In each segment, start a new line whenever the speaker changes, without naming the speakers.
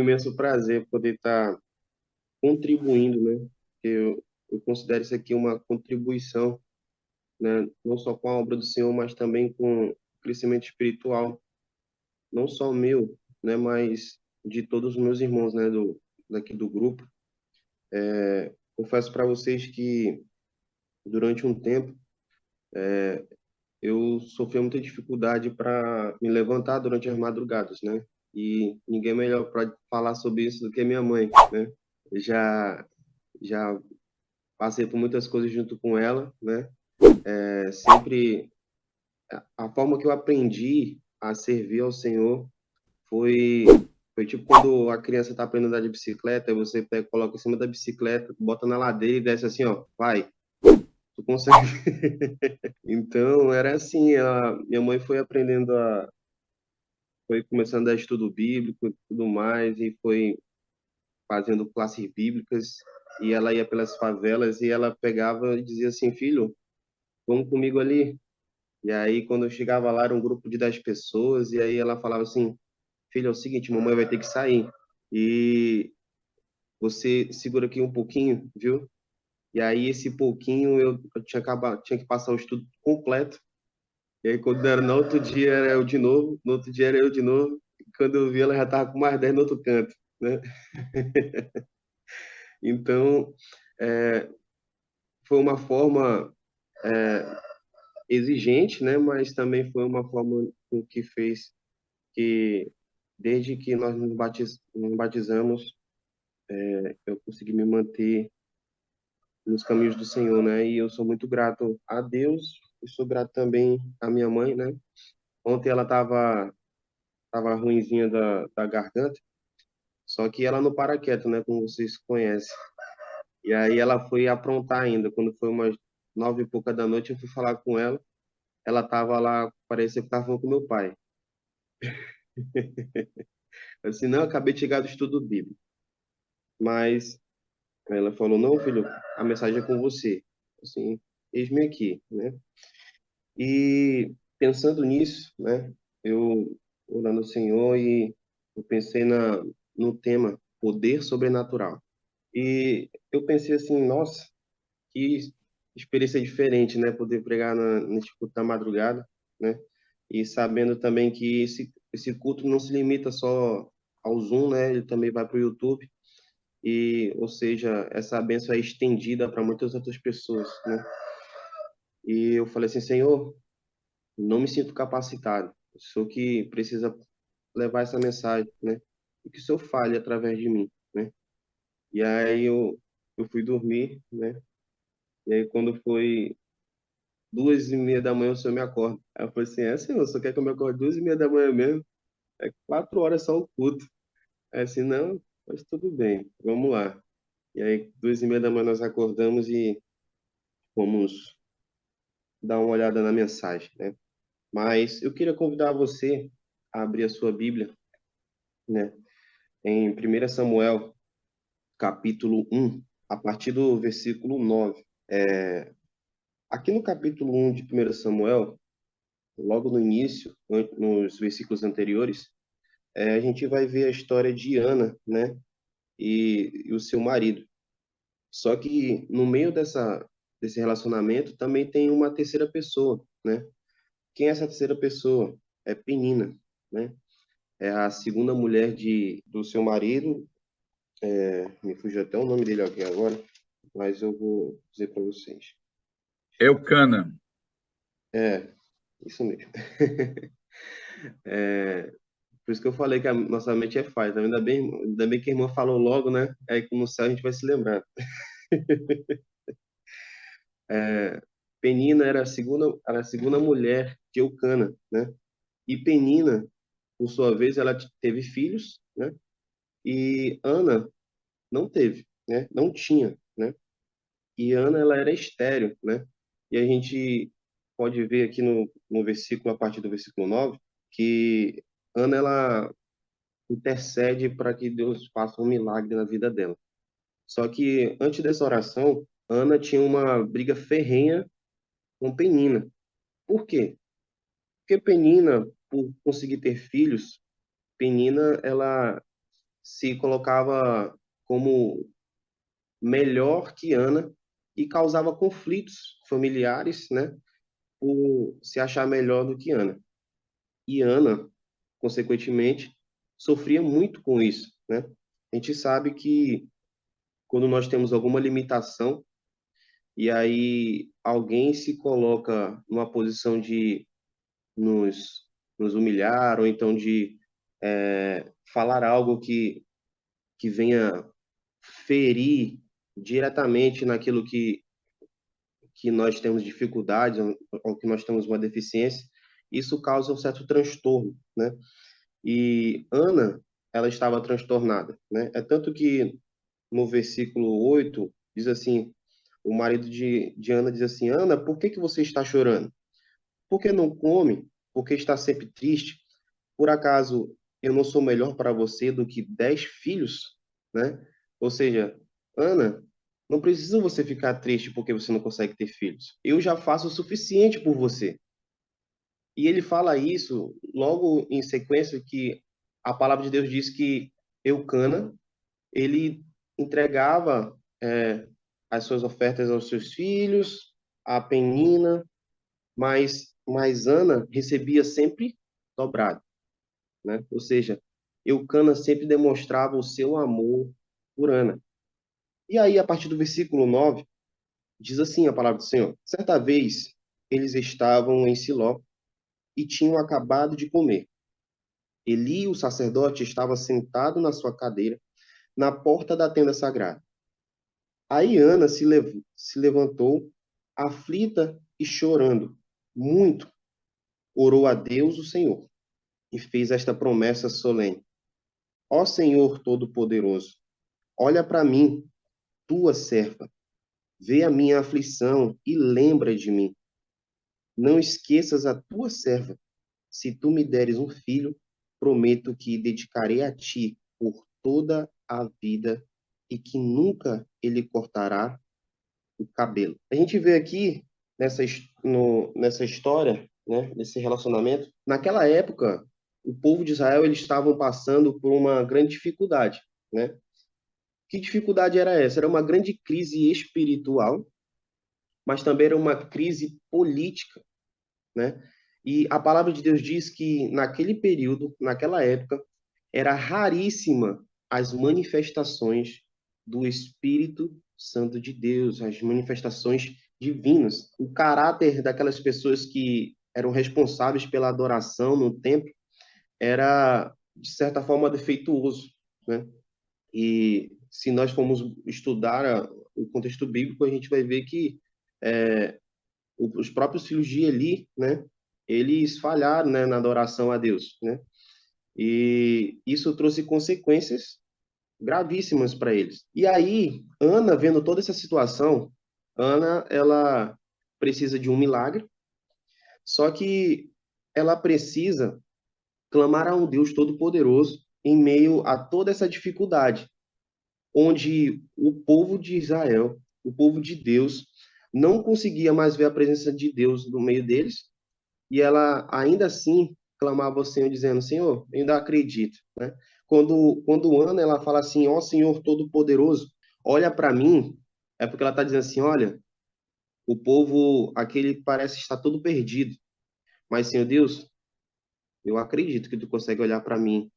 imenso prazer poder estar contribuindo, né? Eu considero isso aqui uma contribuição, né? Não só com a obra do Senhor, mas também com o crescimento espiritual, não só meu, né? Mas de todos os meus irmãos, né? Daqui do grupo. Confesso para vocês que durante um tempo eu sofri muita dificuldade para me levantar durante as madrugadas, né? E ninguém melhor para falar sobre isso do que minha mãe, né? Já já passei por muitas coisas junto com ela, né? Sempre a forma que eu aprendi a servir ao Senhor foi foi tipo quando a criança está aprendendo a andar de bicicleta, aí você pega, coloca em cima da bicicleta, bota na ladeira e desce assim, ó, vai, tu consegue. Então era assim, minha mãe foi foi começando a estudo bíblico e tudo mais, e foi fazendo classes bíblicas, e ela ia pelas favelas e ela pegava e dizia assim, filho, vamos comigo ali. E aí, quando eu chegava lá, era um grupo de 10 pessoas, e aí ela falava assim, filho, é o seguinte, mamãe vai ter que sair, e você segura aqui um pouquinho, viu? E aí, esse pouquinho, eu tinha que passar o estudo completo, e aí, quando era no outro dia, era eu de novo, no outro dia era eu de novo, e quando eu vi, ela já estava com mais 10 no outro canto, né? Então, é, foi uma forma exigente, né? Mas também foi uma forma com que fez que, desde que nós nos batizamos, eu consegui me manter nos caminhos do Senhor, né? E eu sou muito grato a Deus e sou grato também à minha mãe, né? Ontem ela tava ruinzinha da garganta, só que ela não para quieta, né? Como vocês conhecem. E aí ela foi aprontar ainda. Quando foi umas 9 e pouca da noite, eu fui falar com ela. Ela tava lá, parecia que tava falando com meu pai. Eu disse, não, acabei de chegar do estudo bíblico. Mas ela falou, não, filho, a mensagem é com você. Assim, eis-me aqui, né? E pensando nisso, né, eu orando ao Senhor e eu pensei no tema poder sobrenatural. E eu pensei assim, nossa, que experiência diferente, né, poder pregar nesse culto da madrugada, né? E sabendo também que esse culto não se limita só ao Zoom, né? Ele também vai para o YouTube e, ou seja, essa bênção é estendida para muitas outras pessoas, né? E eu falei assim, Senhor, não me sinto capacitado. Eu sou que precisa levar essa mensagem, né? E que o Senhor fale através de mim, né? E aí eu fui dormir, né? E aí quando foi 2h30 da manhã, o Senhor me acorda. Aí eu falei assim, Senhor, só quer que eu me acorde 2h30 da manhã mesmo? É 4 horas só o culto. Aí assim, não, mas tudo bem, vamos lá. E aí 2h30 da manhã nós acordamos e fomos dar uma olhada na mensagem, né? Mas eu queria convidar você a abrir a sua Bíblia, né? Em 1 Samuel, capítulo 1, a partir do versículo 9. Aqui no capítulo 1 de 1 Samuel, logo no início, nos versículos anteriores, a gente vai ver a história de Ana, né, e o seu marido. Só que no meio desse relacionamento também tem uma terceira pessoa, né? Quem é essa terceira pessoa? É Penina, né? É a segunda mulher do seu marido. Me fugiu até o nome dele aqui agora, mas eu vou dizer para vocês.
Eucana.
É, isso mesmo. Por isso que eu falei que a nossa mente é falha. Ainda bem que a irmã falou logo, né? Aí no céu a gente vai se lembrar. Penina era a segunda mulher de Eucana, né? E Penina, por sua vez, ela teve filhos, né? E Ana não teve, né? Não tinha, né? E Ana, ela era estéril, né? E a gente pode ver aqui no versículo, a partir do versículo 9, que Ana, ela intercede para que Deus faça um milagre na vida dela. Só que antes dessa oração, Ana tinha uma briga ferrenha com Penina. Por quê? Porque Penina, por conseguir ter filhos, Penina, ela se colocava como melhor que Ana e causava conflitos familiares, né, por se achar melhor do que Ana. E Ana, consequentemente, sofria muito com isso, né? A gente sabe que quando nós temos alguma limitação e aí alguém se coloca numa posição de nos humilhar ou então de falar algo que venha ferir diretamente naquilo que nós temos dificuldade ou que nós temos uma deficiência, isso causa um certo transtorno, né? E Ana, ela estava transtornada, né? É tanto que no versículo 8 diz assim, o marido de Ana diz assim, Ana, por que que você está chorando? Por que não come? Por que está sempre triste? Por acaso eu não sou melhor para você do que 10 filhos, né? Ou seja, Ana, não precisa você ficar triste porque você não consegue ter filhos. Eu já faço o suficiente por você. E ele fala isso logo em sequência que a palavra de Deus diz que Eucana, ele entregava as suas ofertas aos seus filhos, a Penina, mas Ana recebia sempre dobrado, né? Ou seja, Eucana sempre demonstrava o seu amor por Ana. E aí, a partir do versículo 9 diz assim a palavra do Senhor: Certa vez eles estavam em Siló e tinham acabado de comer. Eli, o sacerdote, estava sentado na sua cadeira, na porta da tenda sagrada. Aí Ana se levantou, aflita e chorando, muito, orou a Deus, o Senhor, e fez esta promessa solene: Ó Senhor Todo-Poderoso, olha para mim, tua serva, vê a minha aflição e lembra de mim. Não esqueças a tua serva. Se tu me deres um filho, prometo que dedicarei a ti por toda a vida e que nunca ele cortará o cabelo. A gente vê aqui nessa história, né, nesse relacionamento, naquela época, o povo de Israel eles estavam passando por uma grande dificuldade, né? Que dificuldade era essa? Era uma grande crise espiritual, mas também era uma crise política, né? E a palavra de Deus diz que naquele período, naquela época, era raríssima as manifestações do Espírito Santo de Deus, as manifestações divinas. O caráter daquelas pessoas que eram responsáveis pela adoração no templo era, de certa forma, defeituoso, né? E se nós formos estudar o contexto bíblico, a gente vai ver que os próprios filhos de Eli, né, eles falharam, né, na adoração a Deus, né? E isso trouxe consequências gravíssimas para eles. E aí, Ana, vendo toda essa situação, Ana, ela precisa de um milagre, só que ela precisa clamar a um Deus todo-poderoso em meio a toda essa dificuldade, onde o povo de Israel, o povo de Deus, não conseguia mais ver a presença de Deus no meio deles, e ela ainda assim clamava ao Senhor dizendo: Senhor, eu ainda acredito, né? Quando Ana ela fala assim: ó Senhor Todo-Poderoso, olha para mim, é porque ela está dizendo assim: olha, o povo aquele parece estar todo perdido, mas Senhor Deus, eu acredito que tu consegue olhar para mim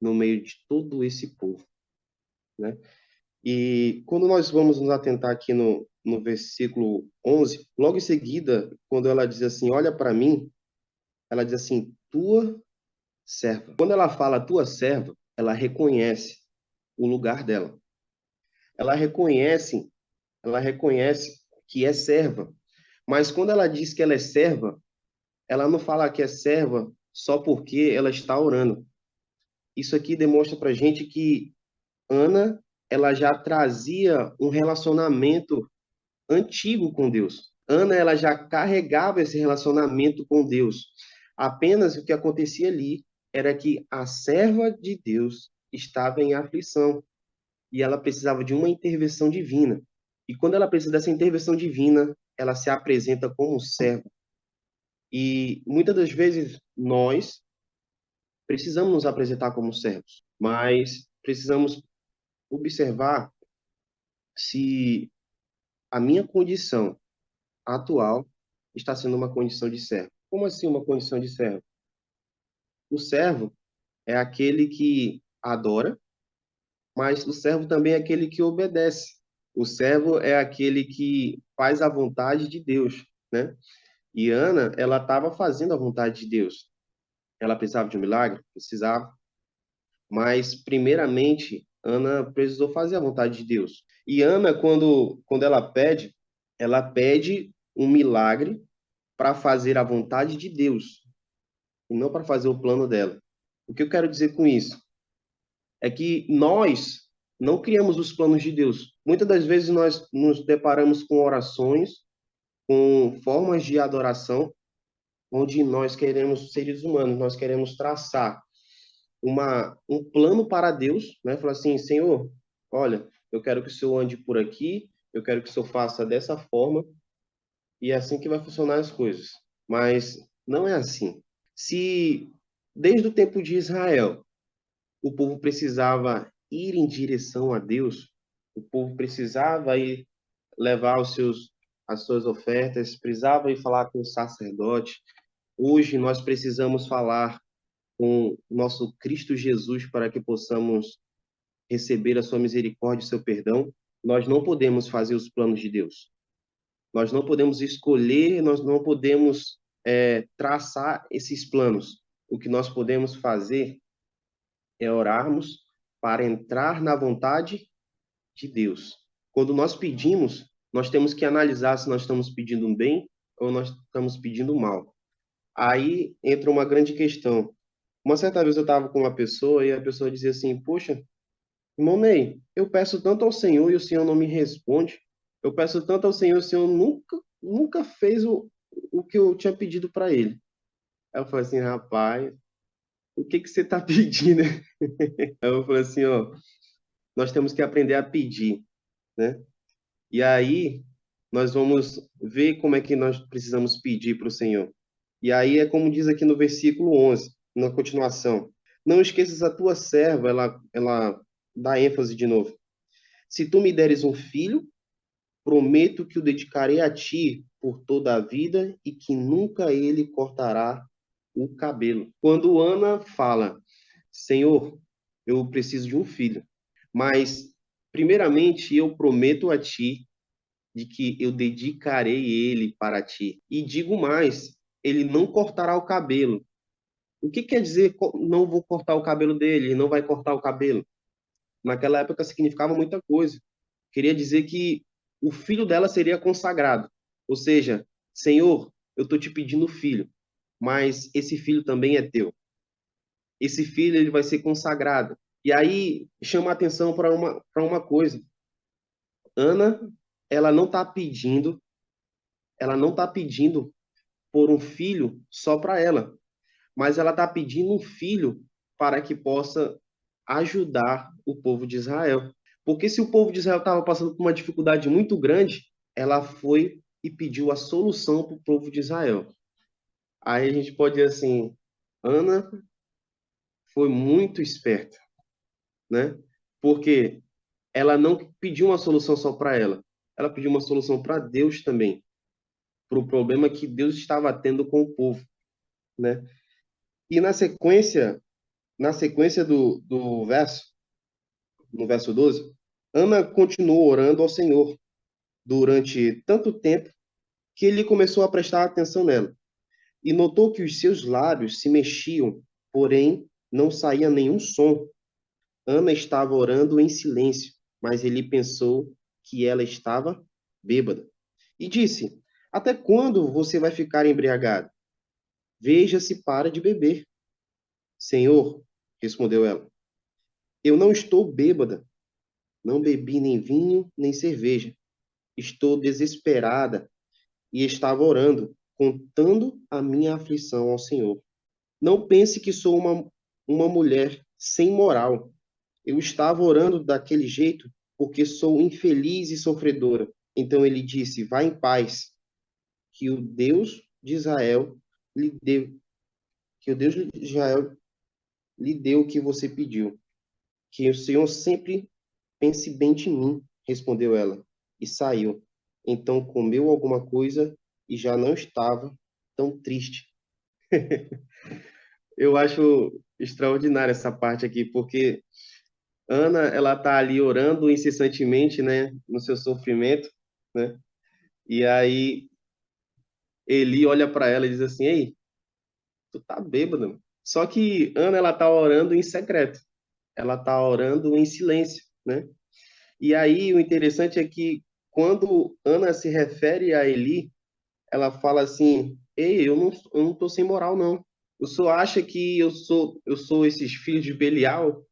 no meio de todo esse povo, né? E quando nós vamos nos atentar aqui no versículo 11, logo em seguida, quando ela diz assim: olha para mim, ela diz assim: tua serva. Quando ela fala tua serva, ela reconhece o lugar dela. Ela reconhece, ela reconhece que é serva. Mas quando ela diz que ela é serva, ela não fala que é serva só porque ela está orando. Isso aqui demonstra para gente que Ana, ela já trazia um relacionamento antigo com Deus. Ana, ela já carregava esse relacionamento com Deus. Apenas o que acontecia ali era que a serva de Deus estava em aflição e ela precisava de uma intervenção divina. E quando ela precisa dessa intervenção divina, ela se apresenta como serva. E muitas das vezes nós precisamos nos apresentar como servos, mas precisamos observar se a minha condição atual está sendo uma condição de servo. Como assim uma condição de servo? O servo é aquele que adora, mas o servo também é aquele que obedece. O servo é aquele que faz a vontade de Deus, né? E Ana, ela estava fazendo a vontade de Deus. Ela precisava de um milagre? Precisava. Mas, primeiramente, Ana precisou fazer a vontade de Deus. E Ana, quando ela pede um milagre para fazer a vontade de Deus, e não para fazer o plano dela. O que eu quero dizer com isso? É que nós não criamos os planos de Deus. Muitas das vezes nós nos deparamos com orações, com formas de adoração, onde nós queremos, seres humanos, nós queremos traçar um plano para Deus, né? Falar assim, Senhor, olha, eu quero que o Senhor ande por aqui, eu quero que o Senhor faça dessa forma, e é assim que vai funcionar as coisas. Mas não é assim. Se desde o tempo de Israel o povo precisava ir em direção a Deus, o povo precisava ir levar as suas ofertas, precisava ir falar com o sacerdote. Hoje nós precisamos falar com o nosso Cristo Jesus para que possamos receber a sua misericórdia e seu perdão. Nós não podemos fazer os planos de Deus. Nós não podemos escolher, nós não podemos traçar esses planos. O que nós podemos fazer é orarmos para entrar na vontade de Deus. Quando nós pedimos, nós temos que analisar se nós estamos pedindo um bem ou nós estamos pedindo um mal. Aí entra uma grande questão. Uma certa vez eu estava com uma pessoa e a pessoa dizia assim: Poxa, irmão Ney, eu peço tanto ao Senhor e o Senhor não me responde. Eu peço tanto ao Senhor e o Senhor nunca fez o que eu tinha pedido para ele. Aí eu falei assim: Rapaz, o que que você está pedindo? Aí eu falei assim: Ó, nós temos que aprender a pedir, né? E aí nós vamos ver como é que nós precisamos pedir para o Senhor. E aí é como diz aqui no versículo 11, na continuação. Não esqueças a tua serva, ela dá ênfase de novo. Se tu me deres um filho, prometo que o dedicarei a ti por toda a vida e que nunca ele cortará o cabelo. Quando Ana fala, Senhor, eu preciso de um filho, mas primeiramente eu prometo a ti de que eu dedicarei ele para ti. E digo mais, ele não cortará o cabelo. O que quer dizer não vou cortar o cabelo dele, ele não vai cortar o cabelo? Naquela época significava muita coisa. Queria dizer que o filho dela seria consagrado. Ou seja, Senhor, eu estou te pedindo filho, mas esse filho também é teu. Esse filho ele vai ser consagrado. E aí chama a atenção para uma coisa. Ana, ela não está pedindo, ela não está pedindo por um filho só para ela, mas ela está pedindo um filho para que possa ajudar o povo de Israel. Porque se o povo de Israel estava passando por uma dificuldade muito grande, ela foi e pediu a solução para o povo de Israel. Aí a gente pode dizer assim, Ana foi muito esperta, né? Porque ela não pediu uma solução só para ela pediu uma solução para Deus também, para o problema que Deus estava tendo com o povo, né? E na sequência do verso, no verso 12, Ana continuou orando ao Senhor durante tanto tempo que ele começou a prestar atenção nela e notou que os seus lábios se mexiam, porém não saía nenhum som. Ana estava orando em silêncio, mas ele pensou que ela estava bêbada e disse: Até quando você vai ficar embriagado? Veja se para de beber. Senhor, respondeu ela, eu não estou bêbada, não bebi nem vinho nem cerveja. Estou desesperada e estava orando, contando a minha aflição ao Senhor. Não pense que sou uma mulher sem moral. Eu estava orando daquele jeito porque sou infeliz e sofredora. Então ele disse: Vá em paz, que o Deus de Israel lhe deu, que o Deus de Israel lhe deu o que você pediu. Que o Senhor sempre pense bem de mim, respondeu ela, e saiu. Então comeu alguma coisa e já não estava tão triste. Eu acho extraordinária essa parte aqui, porque Ana, ela tá ali orando incessantemente, né, no seu sofrimento, né? E aí Eli olha para ela e diz assim: "Ei, tu tá bêbado". Só que Ana, ela tá orando em secreto. Ela tá orando em silêncio, né? E aí o interessante é que quando Ana se refere a Eli, ela fala assim: "Ei, eu não tô sem moral não. O senhor acha que eu sou esses filhos de Belial?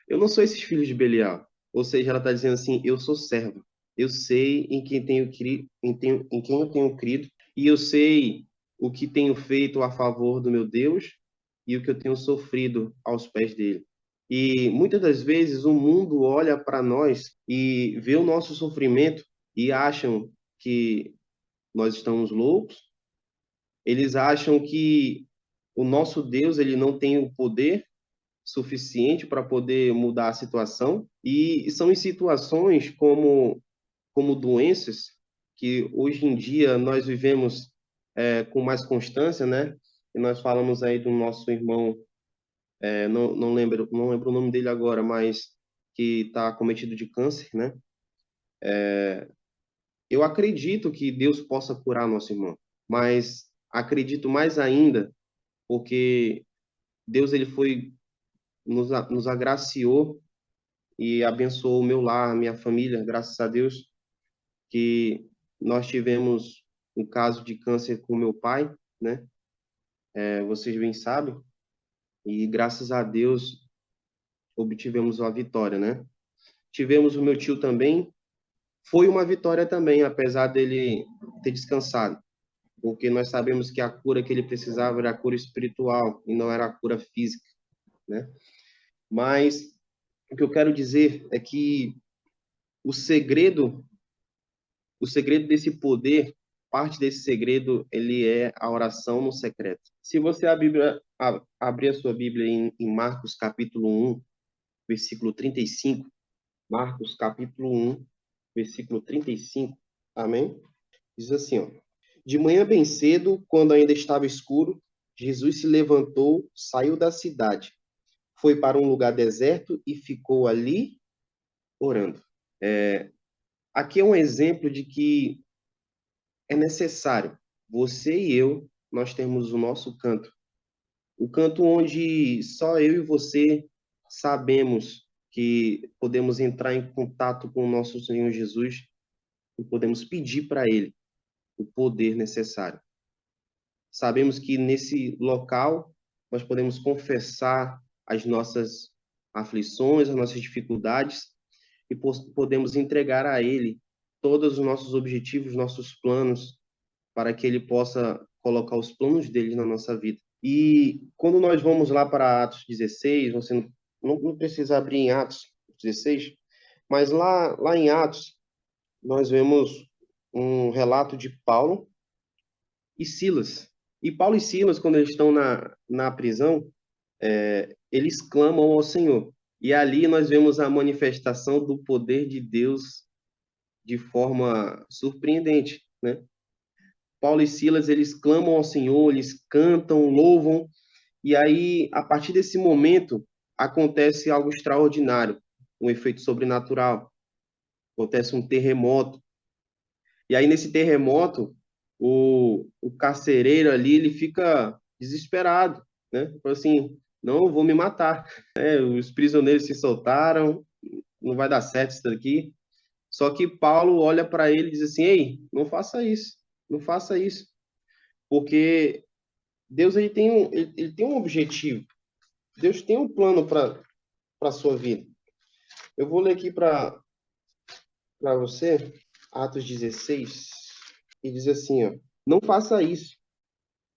Eu não sou esses filhos de Belial". Ou seja, ela está dizendo assim: "Eu sou serva. Eu sei em quem eu tenho crido e eu sei o que tenho feito a favor do meu Deus e o que eu tenho sofrido aos pés dele". E muitas das vezes o mundo olha para nós e vê o nosso sofrimento e acham que nós estamos loucos. Eles acham que o nosso Deus ele não tem o poder suficiente para poder mudar a situação. E são em situações como doenças que hoje em dia nós vivemos com mais constância, né? E nós falamos aí do nosso irmão, não lembro o nome dele agora, mas que está cometido de câncer, né? Eu acredito que Deus possa curar nosso irmão, mas acredito mais ainda porque Deus ele foi nos agraciou e abençoou o meu lar, a minha família, graças a Deus, que nós tivemos um caso de câncer com meu pai, né? Vocês bem sabem, e graças a Deus obtivemos uma vitória, né? Tivemos o meu tio também, foi uma vitória também, apesar dele ter descansado, porque nós sabemos que a cura que ele precisava era a cura espiritual e não era a cura física, né? Mas o que eu quero dizer é que o segredo O segredo desse poder, parte desse segredo, ele é a oração no secreto. Se você abrir a sua Bíblia em Marcos capítulo 1, versículo 35, Marcos capítulo 1, versículo 35, amém? Diz assim, ó: De manhã bem cedo, quando ainda estava escuro, Jesus se levantou, saiu da cidade, foi para um lugar deserto e ficou ali orando. Aqui é um exemplo de que é necessário você e eu, nós temos o nosso canto. O canto onde só eu e você sabemos que podemos entrar em contato com o nosso Senhor Jesus e podemos pedir para Ele o poder necessário. Sabemos que nesse local nós podemos confessar as nossas aflições, as nossas dificuldades e podemos entregar a Ele todos os nossos objetivos, nossos planos, para que ele possa colocar os planos dele na nossa vida. E quando nós vamos lá para Atos 16, você não precisa abrir em Atos 16, mas lá em Atos, nós vemos um relato de Paulo e Silas. E Paulo e Silas, quando eles estão na prisão, eles clamam ao Senhor. E ali nós vemos a manifestação do poder de Deus de forma surpreendente, né? Paulo e Silas, eles clamam ao Senhor, eles cantam, louvam, e aí, a partir desse momento, acontece algo extraordinário, um efeito sobrenatural, acontece um terremoto. E aí, nesse terremoto, o carcereiro ali, ele fica desesperado, né? Fala assim, não, eu vou me matar. Os prisioneiros se soltaram, não vai dar certo isso daqui. Só que Paulo olha para ele e diz assim, ei, não faça isso, não faça isso, porque Deus ele tem um objetivo. Deus tem um plano para a sua vida. Eu vou ler aqui para você, Atos 16, e diz assim, ó: Não faça isso.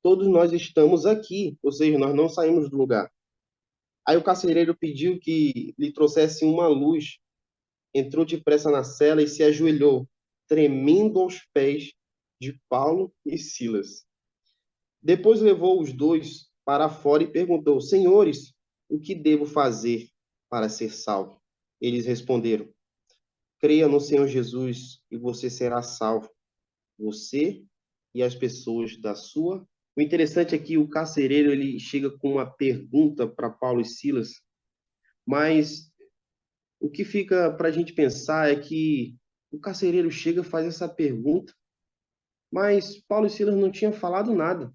Todos nós estamos aqui, ou seja, nós não saímos do lugar. Aí o carcereiro pediu que lhe trouxesse uma luz, entrou depressa na cela e se ajoelhou, tremendo aos pés de Paulo e Silas. Depois levou os dois para fora e perguntou: Senhores, o que devo fazer para ser salvo? Eles responderam: creia no Senhor Jesus e você será salvo, você e as pessoas da sua. O interessante é que o carcereiro ele chega com uma pergunta para Paulo e Silas, mas o que fica para a gente pensar é que o carcereiro chega e faz essa pergunta, mas Paulo e Silas não tinham falado nada.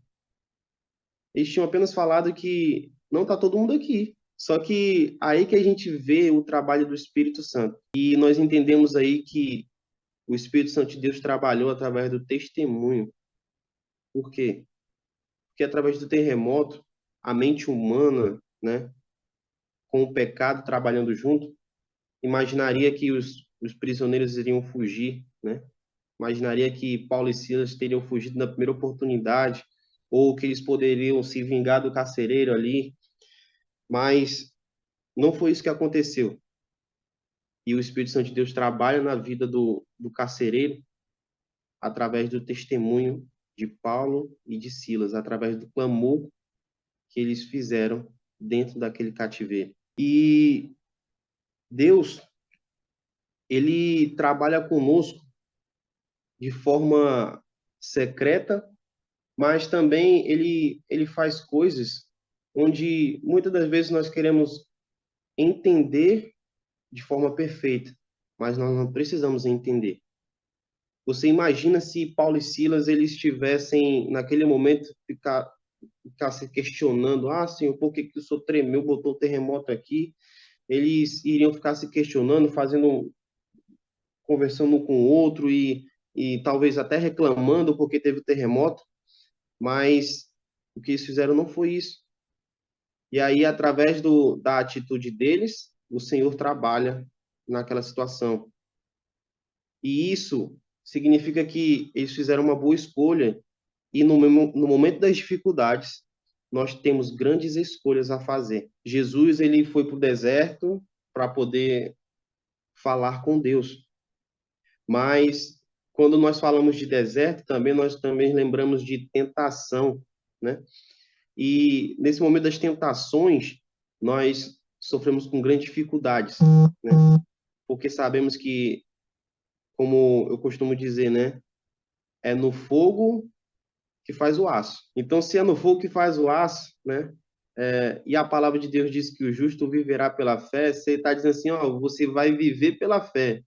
Eles tinham apenas falado que não está todo mundo aqui. Só que aí que a gente vê o trabalho do Espírito Santo. E nós entendemos aí que o Espírito Santo de Deus trabalhou através do testemunho. Por quê? Porque através do terremoto, a mente humana, né, com o pecado trabalhando junto, imaginaria que os prisioneiros iriam fugir, né? Imaginaria que Paulo e Silas teriam fugido na primeira oportunidade, ou que eles poderiam se vingar do carcereiro ali, mas não foi isso que aconteceu. E o Espírito Santo de Deus trabalha na vida do carcereiro através do testemunho de Paulo e de Silas, através do clamor que eles fizeram dentro daquele cativeiro. E Deus, ele trabalha conosco de forma secreta, mas também ele faz coisas onde muitas das vezes nós queremos entender de forma perfeita, mas nós não precisamos entender. Você imagina se Paulo e Silas eles tivessem naquele momento ficar se questionando, ah, Senhor, por que que o Senhor tremeu, botou o terremoto aqui? Eles iriam ficar se questionando, conversando um com o outro e talvez até reclamando porque teve o terremoto, mas o que eles fizeram não foi isso. E aí, através da atitude deles, o Senhor trabalha naquela situação. E isso significa que eles fizeram uma boa escolha. E no momento das dificuldades, nós temos grandes escolhas a fazer. Jesus ele foi para o deserto para poder falar com Deus. Mas quando nós falamos de deserto, também nós também lembramos de tentação, né? E nesse momento das tentações, nós sofremos com grandes dificuldades, né? Porque sabemos que, como eu costumo dizer, né? É no fogo que faz o aço. Então, se é no fogo que faz o aço, né? E a palavra de Deus diz que o justo viverá pela fé, você está dizendo assim, ó, você vai viver pela fé.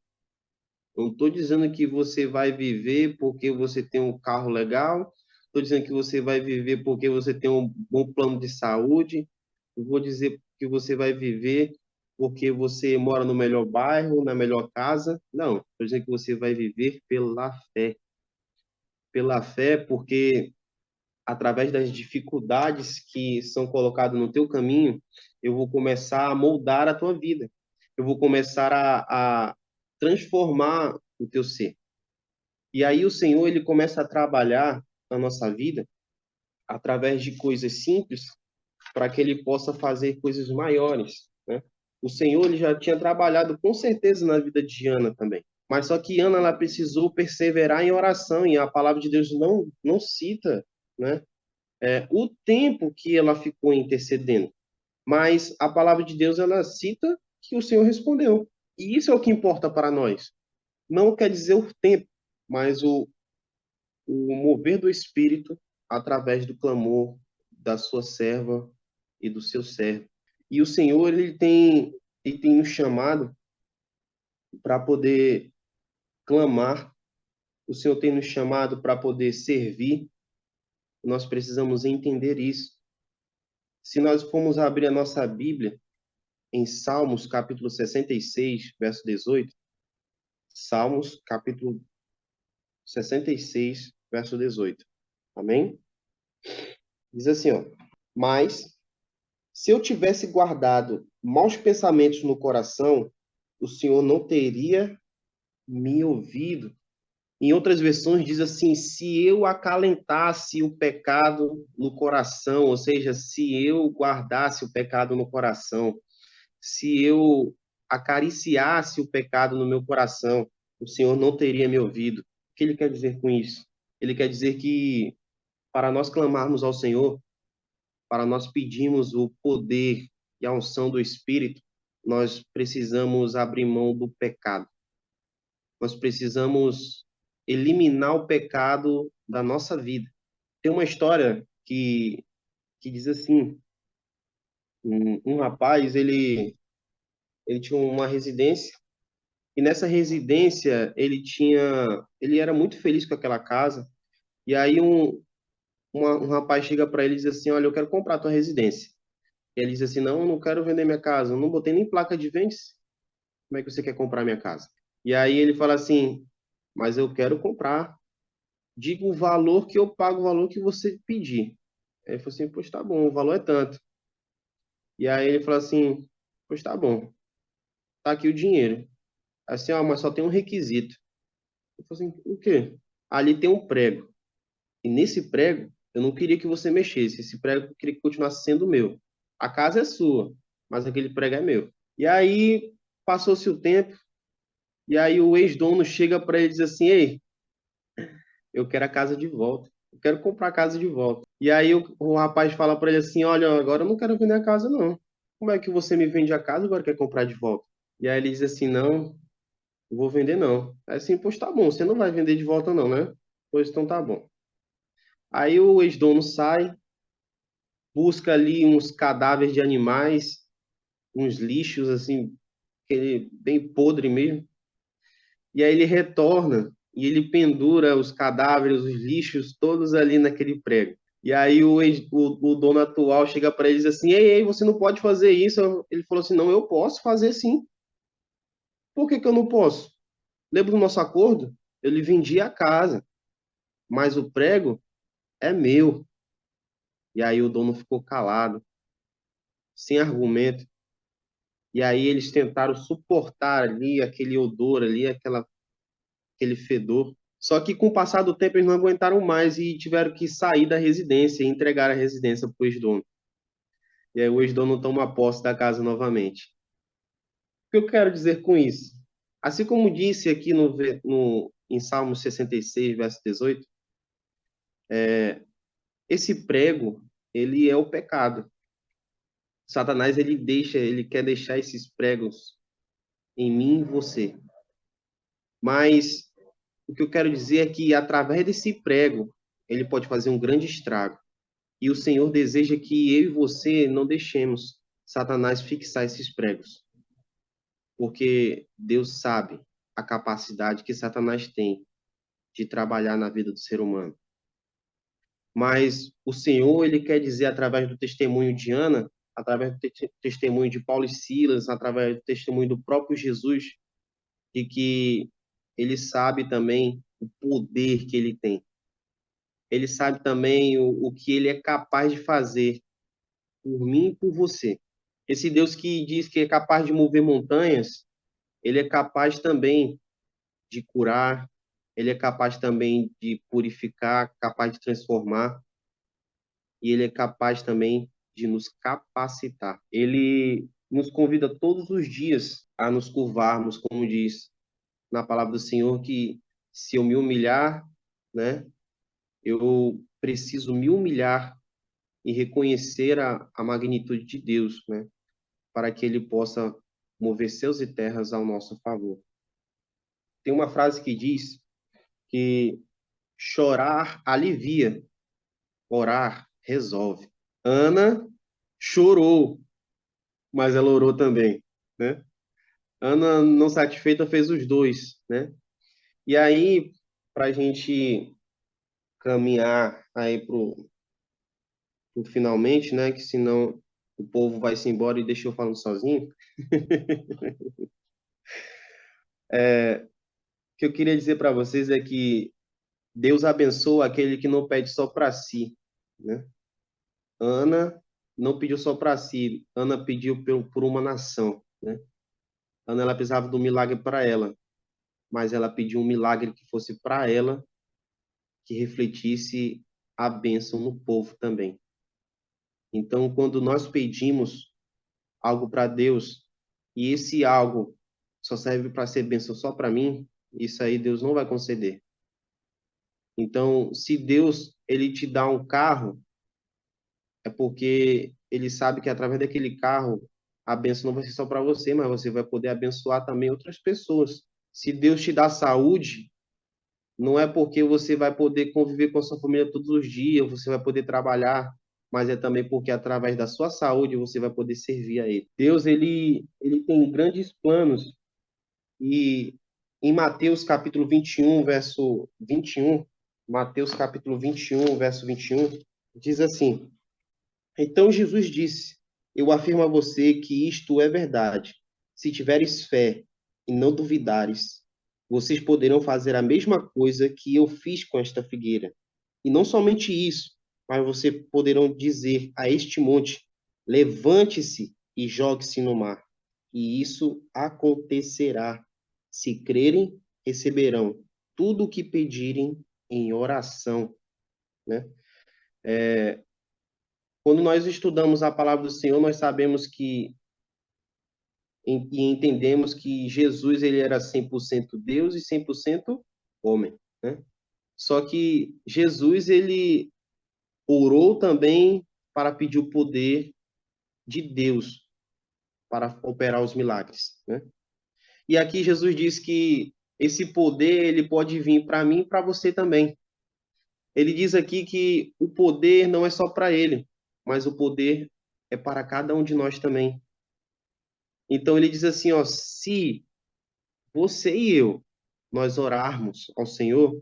Não estou dizendo que você vai viver porque você tem um carro legal, estou dizendo que você vai viver porque você tem um bom plano de saúde, eu vou dizer que você vai viver porque você mora no melhor bairro, na melhor casa. Não, estou dizendo que você vai viver pela fé. Pela fé, porque através das dificuldades que são colocadas no teu caminho, eu vou começar a moldar a tua vida. Eu vou começar a transformar o teu ser. E aí o Senhor, ele começa a trabalhar na nossa vida através de coisas simples para que ele possa fazer coisas maiores, né? O Senhor, ele já tinha trabalhado com certeza na vida de Ana também. Mas só que Ana, ela precisou perseverar em oração e a palavra de Deus não cita, né? O tempo que ela ficou intercedendo. Mas a palavra de Deus, ela cita que o Senhor respondeu. E isso é o que importa para nós. Não quer dizer o tempo, mas o mover do Espírito através do clamor da sua serva e do seu servo. E o Senhor, ele tem nos chamado para poder clamar, o Senhor tem nos chamado para poder servir, nós precisamos entender isso. Se nós formos abrir a nossa Bíblia em Salmos, capítulo 66, verso 18, Salmos, capítulo 66, verso 18. Amém? Diz assim, ó: mas se eu tivesse guardado maus pensamentos no coração, o Senhor não teria me ouvido. Em outras versões diz assim: se eu acalentasse o pecado no coração, ou seja, se eu guardasse o pecado no coração, se eu acariciasse o pecado no meu coração, o Senhor não teria me ouvido. O que ele quer dizer com isso? Ele quer dizer que para nós clamarmos ao Senhor, para nós pedirmos o poder, e a unção do Espírito, nós precisamos abrir mão do pecado. Nós precisamos eliminar o pecado da nossa vida. Tem uma história que diz assim, um rapaz, ele tinha uma residência, e nessa residência ele era muito feliz com aquela casa, e aí um rapaz chega para ele e diz assim, olha, eu quero comprar a tua residência. E ele diz assim, não, eu não quero vender minha casa, eu não botei nem placa de vende. Como é que você quer comprar minha casa? E aí ele fala assim, mas eu quero comprar. Diga o valor que eu pago, o valor que você pedir. Aí ele falou assim, pois tá bom, o valor é tanto. E aí ele falou assim, pois tá bom, tá aqui o dinheiro. Assim, ó, mas só tem um requisito. Eu falei assim, o quê? Ali tem um prego. E nesse prego, eu não queria que você mexesse. Esse prego eu queria que continuasse sendo meu. A casa é sua, mas aquele prego é meu. E aí passou-se o tempo, e aí o ex-dono chega para ele e diz assim, ei, eu quero a casa de volta. Eu quero comprar a casa de volta. E aí o rapaz fala para ele assim, olha, agora eu não quero vender a casa, não. Como é que você me vende a casa e agora quer comprar de volta? E aí ele diz assim, não, não vou vender não. Aí assim, pois tá bom, você não vai vender de volta não, né? Pois então tá bom. Aí o ex-dono sai, busca ali uns cadáveres de animais, uns lixos assim, aquele bem podre mesmo. E aí ele retorna e ele pendura os cadáveres, os lixos todos ali naquele prego. E aí o dono atual chega para ele e diz assim: ei, você não pode fazer isso. Ele falou assim: não, eu posso fazer sim. Por que que eu não posso? Lembra do nosso acordo? Eu lhe vendi a casa, mas o prego é meu. E aí o dono ficou calado, sem argumento. E aí eles tentaram suportar ali aquele odor ali, aquele fedor. Só que com o passar do tempo eles não aguentaram mais e tiveram que sair da residência e entregar a residência para o ex-dono. E aí o ex-dono toma posse da casa novamente. O que eu quero dizer com isso? Assim como disse aqui em Salmo 66, verso 18, esse prego, ele é o pecado. Satanás, ele quer deixar esses pregos em mim e você. Mas o que eu quero dizer é que através desse prego, ele pode fazer um grande estrago. E o Senhor deseja que eu e você não deixemos Satanás fixar esses pregos, porque Deus sabe a capacidade que Satanás tem de trabalhar na vida do ser humano. Mas o Senhor, ele quer dizer através do testemunho de Ana, através do testemunho de Paulo e Silas, através do testemunho do próprio Jesus, de que ele sabe também o poder que ele tem. Ele sabe também o que ele é capaz de fazer por mim e por você. Esse Deus que diz que é capaz de mover montanhas, ele é capaz também de curar, ele é capaz também de purificar, capaz de transformar, e ele é capaz também de nos capacitar. Ele nos convida todos os dias a nos curvarmos, como diz na palavra do Senhor, que se eu me humilhar, né, eu preciso me humilhar e reconhecer a magnitude de Deus, né, para que ele possa mover céus e terras ao nosso favor. Tem uma frase que diz que chorar alivia, orar resolve. Ana chorou, mas ela orou também, né? Ana, não satisfeita, fez os dois, né? E aí, para a gente caminhar aí pro finalmente, né? Que senão o povo vai se embora e deixa eu falando sozinho. O que eu queria dizer para vocês é que Deus abençoa aquele que não pede só para si, né? Ana não pediu só para si, Ana pediu por uma nação, né? Ana, ela precisava do milagre para ela, mas ela pediu um milagre que fosse para ela, que refletisse a bênção no povo também. Então, quando nós pedimos algo para Deus e esse algo só serve para ser bênção só para mim, isso aí Deus não vai conceder. Então, se Deus ele te dá um carro, é porque ele sabe que através daquele carro, a bênção não vai ser só para você, mas você vai poder abençoar também outras pessoas. Se Deus te dá saúde, não é porque você vai poder conviver com a sua família todos os dias, você vai poder trabalhar, mas é também porque através da sua saúde você vai poder servir a Ele. Deus, ele tem grandes planos e em Mateus capítulo 21, verso 21, Mateus capítulo 21, verso 21, diz assim: Então Jesus disse: Eu afirmo a você que isto é verdade. Se tiveres fé e não duvidares, vocês poderão fazer a mesma coisa que eu fiz com esta figueira. E não somente isso, mas vocês poderão dizer a este monte: levante-se e jogue-se no mar. E isso acontecerá. Se crerem, receberão tudo o que pedirem em oração, né? Quando nós estudamos a palavra do Senhor, nós sabemos que e entendemos que Jesus ele era 100% Deus e 100% homem, né? Só que Jesus ele orou também para pedir o poder de Deus para operar os milagres, né? E aqui Jesus diz que esse poder ele pode vir para mim e para você também. Ele diz aqui que o poder não é só para ele, mas o poder é para cada um de nós também. Então ele diz assim, ó, se você e eu nós orarmos ao Senhor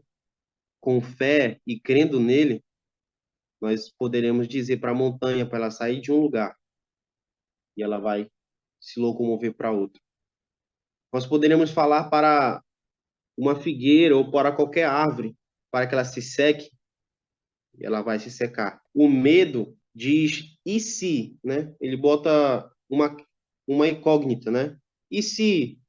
com fé e crendo nele, nós poderemos dizer para a montanha para ela sair de um lugar e ela vai se locomover para outro. Nós poderemos falar para uma figueira ou para qualquer árvore para que ela se seque e ela vai se secar. O medo diz e se, né? Ele bota uma incógnita, né? E se,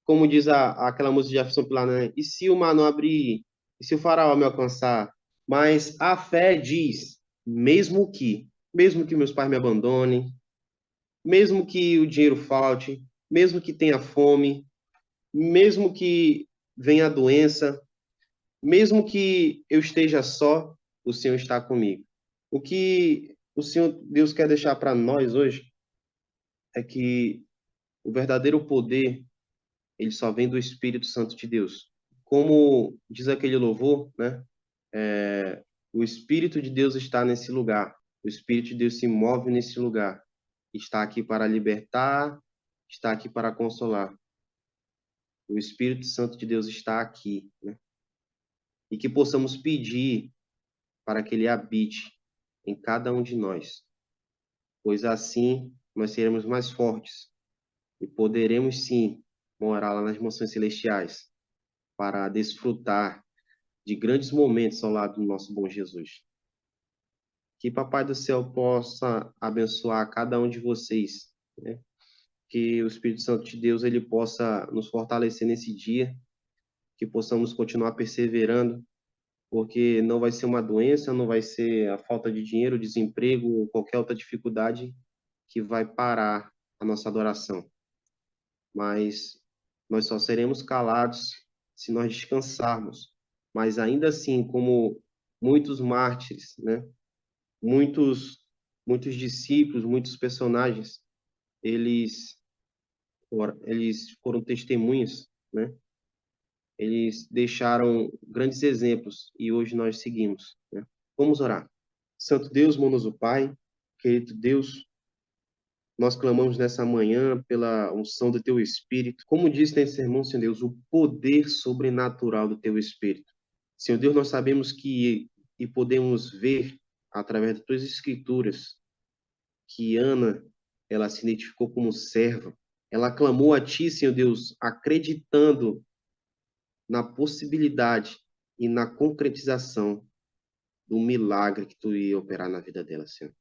como diz aquela música de Jefferson Pilar, né? E se o mar não abrir? E se o faraó me alcançar? Mas a fé diz, mesmo que meus pais me abandonem, mesmo que o dinheiro falte, mesmo que tenha fome, mesmo que venha a doença, mesmo que eu esteja só, o Senhor está comigo. O que o Senhor Deus quer deixar para nós hoje é que o verdadeiro poder, ele só vem do Espírito Santo de Deus. Como diz aquele louvor, né? O Espírito de Deus está nesse lugar. O Espírito de Deus se move nesse lugar. Está aqui para libertar, está aqui para consolar. O Espírito Santo de Deus está aqui, né? E que possamos pedir para que ele habite em cada um de nós, pois assim nós seremos mais fortes e poderemos sim morar lá nas mansões celestiais para desfrutar de grandes momentos ao lado do nosso bom Jesus. Que Papai do Céu possa abençoar cada um de vocês, né? Que o Espírito Santo de Deus ele possa nos fortalecer nesse dia, que possamos continuar perseverando, porque não vai ser uma doença, não vai ser a falta de dinheiro, desemprego ou qualquer outra dificuldade que vai parar a nossa adoração. Mas nós só seremos calados se nós descansarmos. Mas ainda assim, como muitos mártires, né? Muitos muitos discípulos, muitos personagens, eles eles foram testemunhas, né? Eles deixaram grandes exemplos e hoje nós seguimos, né? Vamos orar. Santo Deus, bondoso Pai, querido Deus, nós clamamos nessa manhã pela unção do Teu Espírito. Como diz nesse sermão, Senhor Deus, o poder sobrenatural do Teu Espírito. Senhor Deus, nós sabemos que e podemos ver através das Tuas Escrituras que Ana, ela se identificou como serva. Ela clamou a Ti, Senhor Deus, acreditando na possibilidade e na concretização do milagre que Tu ia operar na vida dela, Senhor.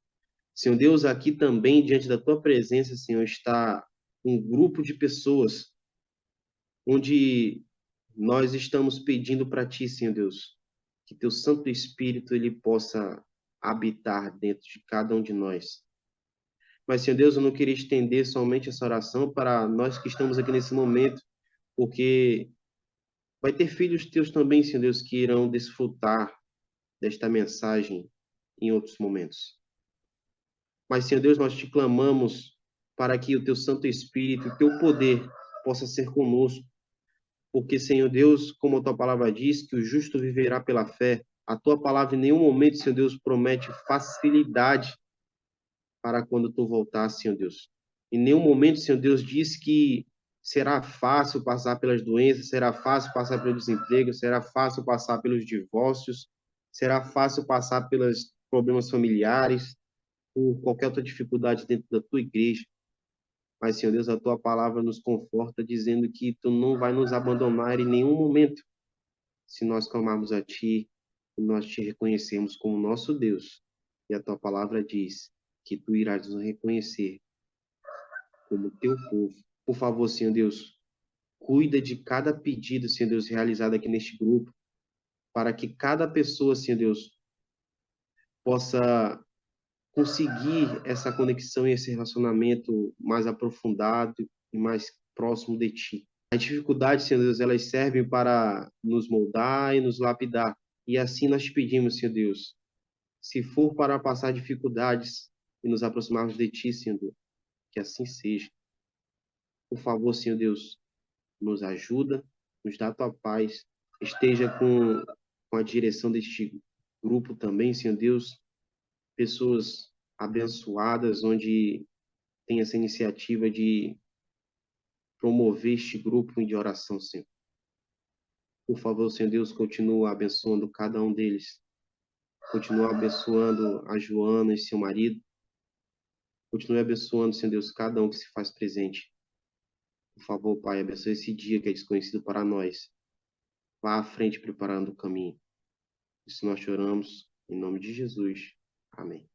Senhor Deus, aqui também, diante da Tua presença, Senhor, está um grupo de pessoas onde nós estamos pedindo para Ti, Senhor Deus, que Teu Santo Espírito ele possa habitar dentro de cada um de nós. Mas, Senhor Deus, eu não queria estender somente essa oração para nós que estamos aqui nesse momento, porque vai ter filhos teus também, Senhor Deus, que irão desfrutar desta mensagem em outros momentos. Mas, Senhor Deus, nós te clamamos para que o teu Santo Espírito, o teu poder possa ser conosco. Porque, Senhor Deus, como a tua palavra diz, que o justo viverá pela fé, a tua palavra em nenhum momento, Senhor Deus, promete facilidade para quando tu voltar, Senhor Deus. Em nenhum momento, Senhor Deus, diz que será fácil passar pelas doenças, será fácil passar pelo desemprego, será fácil passar pelos divórcios, será fácil passar pelos problemas familiares, por qualquer outra dificuldade dentro da tua igreja. Mas, Senhor Deus, a tua palavra nos conforta, dizendo que tu não vai nos abandonar em nenhum momento, se nós clamarmos a ti e nós te reconhecemos como nosso Deus. E a tua palavra diz que tu irás nos reconhecer como teu povo. Por favor, Senhor Deus, cuida de cada pedido, Senhor Deus, realizado aqui neste grupo, para que cada pessoa, Senhor Deus, possa conseguir essa conexão e esse relacionamento mais aprofundado e mais próximo de ti. As dificuldades, Senhor Deus, elas servem para nos moldar e nos lapidar. E assim nós te pedimos, Senhor Deus, se for para passar dificuldades e nos aproximarmos de ti, Senhor Deus, que assim seja. Por favor, Senhor Deus, nos ajuda, nos dá a tua paz, esteja com a direção deste grupo também, Senhor Deus, pessoas abençoadas, onde tem essa iniciativa de promover este grupo de oração, Senhor. Por favor, Senhor Deus, continua abençoando cada um deles. Continua abençoando a Joana e seu marido. Continue abençoando, Senhor Deus, cada um que se faz presente. Por favor, Pai, abençoe esse dia que é desconhecido para nós. Vá à frente preparando o caminho. Isso nós choramos, em nome de Jesus. Amém.